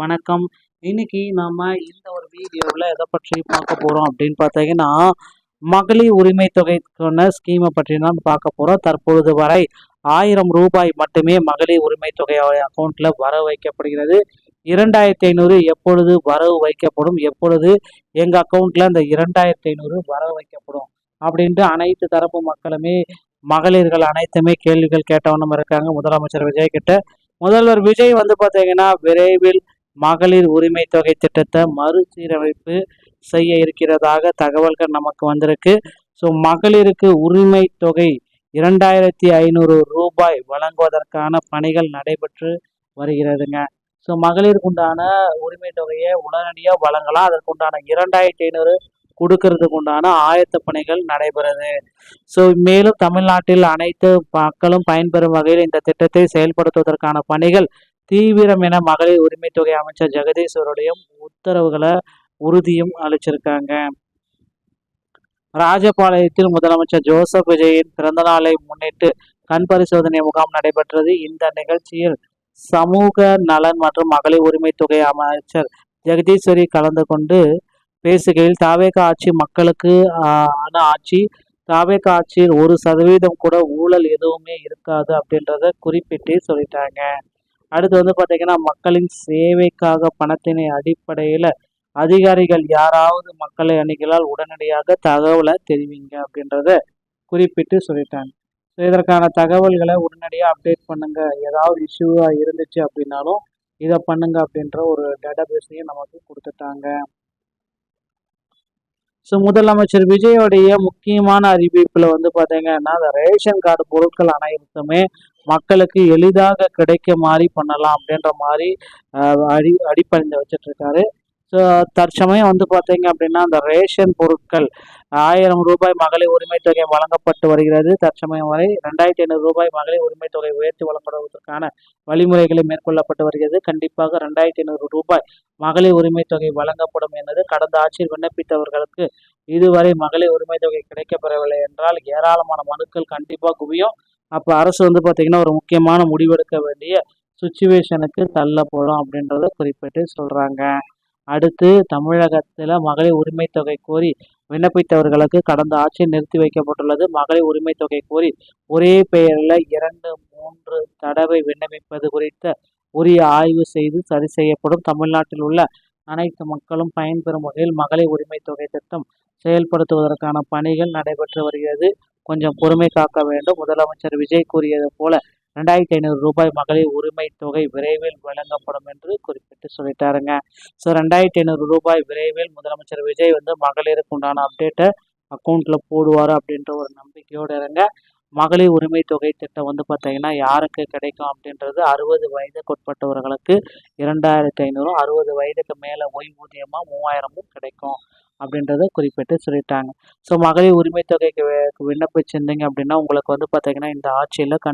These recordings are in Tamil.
வணக்கம். இன்னைக்கு நாம இந்த ஒரு வீடியோவில் எதை பற்றி பார்க்க போறோம் அப்படின்னு பார்த்தீங்கன்னா, மகளிர் உரிமை தொகைக்கான ஸ்கீமை பற்றி தான் பார்க்க போறோம். தற்பொழுது வரை ரூபாய் 1000 மட்டுமே மகளிர் உரிமை தொகை அக்கௌண்ட்ல வரவு வைக்கப்படுகிறது. 2500 எப்பொழுது வரவு வைக்கப்படும், எப்பொழுது எங்க அக்கௌண்ட்ல இந்த 2500 வரவு வைக்கப்படும் அப்படின்ட்டு அனைத்து தரப்பு மக்களுமே, மகளிர்கள் அனைத்துமே கேள்விகள் கேட்டவண்ணம் இருக்காங்க முதலமைச்சர் விஜய் கிட்ட. முதல்வர் விஜய் பார்த்தீங்கன்னா விரைவில் மகளிர் உரிமை தொகை திட்டத்தை மறுசீரமைப்பு செய்ய இருக்கிறதாக தகவல்கள் நமக்கு வந்திருக்கு. ஸோ மகளிருக்கு உரிமை தொகை 2500 ரூபாய் வழங்குவதற்கான பணிகள் நடைபெற்று வருகிறதுங்க. ஸோ மகளிருக்கு உண்டான உரிமை தொகையை உடனடியாக வழங்கலாம். அதற்குண்டான 2500 கொடுக்கறதுக்கு உண்டான ஆயத்த பணிகள் நடைபெறுது. ஸோ மேலும் தமிழ்நாட்டில் அனைத்து மக்களும் பயன்பெறும் வகையில் இந்த திட்டத்தை செயல்படுத்துவதற்கான பணிகள் தீவிரம் என மகளிர் உரிமை தொகை அமைச்சர் ஜெகதீஸ்வருடைய உத்தரவுகளை உறுதியும் அளிச்சிருக்காங்க. ராஜபாளையத்தில் முதலமைச்சர் ஜோசப் விஜயின் பிறந்த நாளை முன்னிட்டு கண் பரிசோதனை முகாம் நடைபெற்றது. இந்த நிகழ்ச்சியில் சமூக நலன் மற்றும் மகளிர் உரிமை தொகை அமைச்சர் ஜெகதீஸ்வரி கலந்து கொண்டு பேசுகையில், தாவேகா ஆட்சி மக்களுக்கு ஆட்சி, தாவேகா ஆட்சியில் 1% கூட ஊழல் எதுவுமே இருக்காது அப்படின்றத குறிப்பிட்டு சொல்லிட்டாங்க. அடுத்து பார்த்தீங்கன்னா, மக்களின் சேவைக்காக பணத்தினை அடிப்படையில் அதிகாரிகள் யாராவது மக்களை அணுகினால் உடனடியாக தகவலை தெரிவிங்க அப்படின்றத குறிப்பிட்டு சொல்லிட்டாங்க. ஸோ இதற்கான தகவல்களை உடனடியாக அப்டேட் பண்ணுங்க, ஏதாவது இஷ்யூவாக இருந்துச்சு அப்படின்னாலும் இதை பண்ணுங்க அப்படின்ற ஒரு டேட்டாபேஸையும் நமக்கு கொடுத்துட்டாங்க. ஸோ முதலமைச்சர் விஜயோடைய முக்கியமான அறிவிப்பில் பார்த்தீங்கன்னா, அந்த ரேஷன் கார்டு பொருட்கள் அனைத்துமே மக்களுக்கு எளிதாக கிடைக்க மாதிரி பண்ணலாம் அப்படின்ற மாதிரி அடிப்படைந்து வச்சுட்டு இருக்காரு. ஸோ தற்சமயம் பார்த்தீங்க அப்படின்னா, அந்த ரேஷன் பொருட்கள் 1000 ரூபாய் மகளிர் உரிமை தொகை வழங்கப்பட்டு வருகிறது. தற்சமயம் வரை 2500 ரூபாய் மகளிர் உரிமை தொகை உயர்த்தி வழங்கப்படுவதற்கான வழிமுறைகளை மேற்கொள்ளப்பட்டு வருகிறது. கண்டிப்பாக 2500 ரூபாய் மகளிர் உரிமை தொகை வழங்கப்படும் என்பது கடந்த ஆட்சியில் விண்ணப்பித்தவர்களுக்கு இதுவரை மகளிர் உரிமை தொகை கிடைக்கப்பெறவில்லை என்றால் ஏராளமான மனுக்கள் கண்டிப்பாக குவியும். அப்போ அரசு பார்த்தீங்கன்னா ஒரு முக்கியமான முடிவெடுக்க வேண்டிய சுச்சுவேஷனுக்கு தள்ளப்படும் அப்படின்றத குறிப்பிட்டு சொல்றாங்க. அடுத்து தமிழகத்தில் மகளிர் உரிமை தொகை கோரி விண்ணப்பித்தவர்களுக்கு கடந்த ஆட்சியில் நிறுத்தி வைக்கப்பட்டுள்ளது. மகளிர் உரிமை தொகை கோரி ஒரே பெயரில் 2-3 தடவை விண்ணப்பிப்பது குறித்த உரிய ஆய்வு செய்து சரி செய்யப்படும். தமிழ்நாட்டில் உள்ள அனைத்து மக்களும் பயன்பெறும் வகையில் மகளிர் உரிமை தொகை திட்டம் செயல்படுத்துவதற்கான பணிகள் நடைபெற்று வருகிறது. கொஞ்சம் பொறுமை காக்க வேண்டும். முதலமைச்சர் விஜய் கூறியது போல 2500 ரூபாய் மகளிர் உரிமை தொகை விரைவில் வழங்கப்படும் என்று குறிப்பிட்டு சொல்லிட்டாருங்க. ஸோ 2500 ரூபாய் விரைவில் முதலமைச்சர் விஜய் மகளிருக்கு உண்டான அப்டேட்டை அக்கௌண்ட்ல போடுவார் அப்படின்ற ஒரு நம்பிக்கையோடு இருங்க. மகளிர் உரிமை தொகை திட்டம் பார்த்தீங்கன்னா யாருக்கு கிடைக்கும் அப்படின்றது 60 வயதுக்கு உட்பட்டவர்களுக்கு 2500, 60 வயதுக்கு மேலே ஓய்வூதியமாக 3000 கிடைக்கும் அப்படின்றத குறிப்பிட்டு சொல்லிட்டாங்க. ஸோ மகளிர் உரிமை தொகைக்கு விண்ணப்பிச்சிருந்தீங்க அப்படின்னா உங்களுக்கு பார்த்தீங்கன்னா இந்த ஆட்சியில்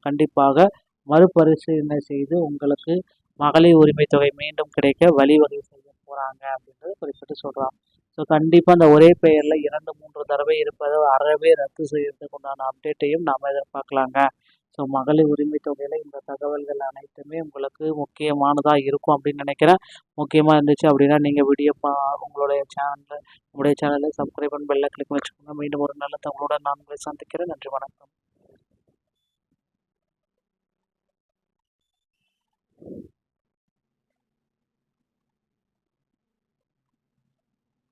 கண்டிப்பாக மறுபரிசீலனை செய்து உங்களுக்கு மகளிர் உரிமை தொகை மீண்டும் கிடைக்க வழிவகை செய்ய போகிறாங்க அப்படின்றத குறிப்பிட்டு சொல்கிறாங்க. ஸோ கண்டிப்பாக அந்த ஒரே பெயரில் 2-3 தடவை இருப்பதை அறவே ரத்து செய்யறதுக்கு உண்டான அப்டேட்டையும் நாம் எதிர்பார்க்கலாங்க. ஸோ மகளிர் உரிமை தொகையில் இந்த தகவல்கள் அனைத்துமே உங்களுக்கு முக்கியமானதாக இருக்கும் அப்படின்னு நினைக்கிறேன். முக்கியமாக இருந்துச்சு அப்படின்னா நீங்கள் வீடியோ உங்களுடைய சேனலை சப்ஸ்கிரைப் பண்ணி பெல்லை கிளிக் வச்சுக்கோங்க. மீண்டும் ஒரு நல்ல தகவலோட நான் உங்களை சந்திக்கிறேன். நன்றி, வணக்கம்.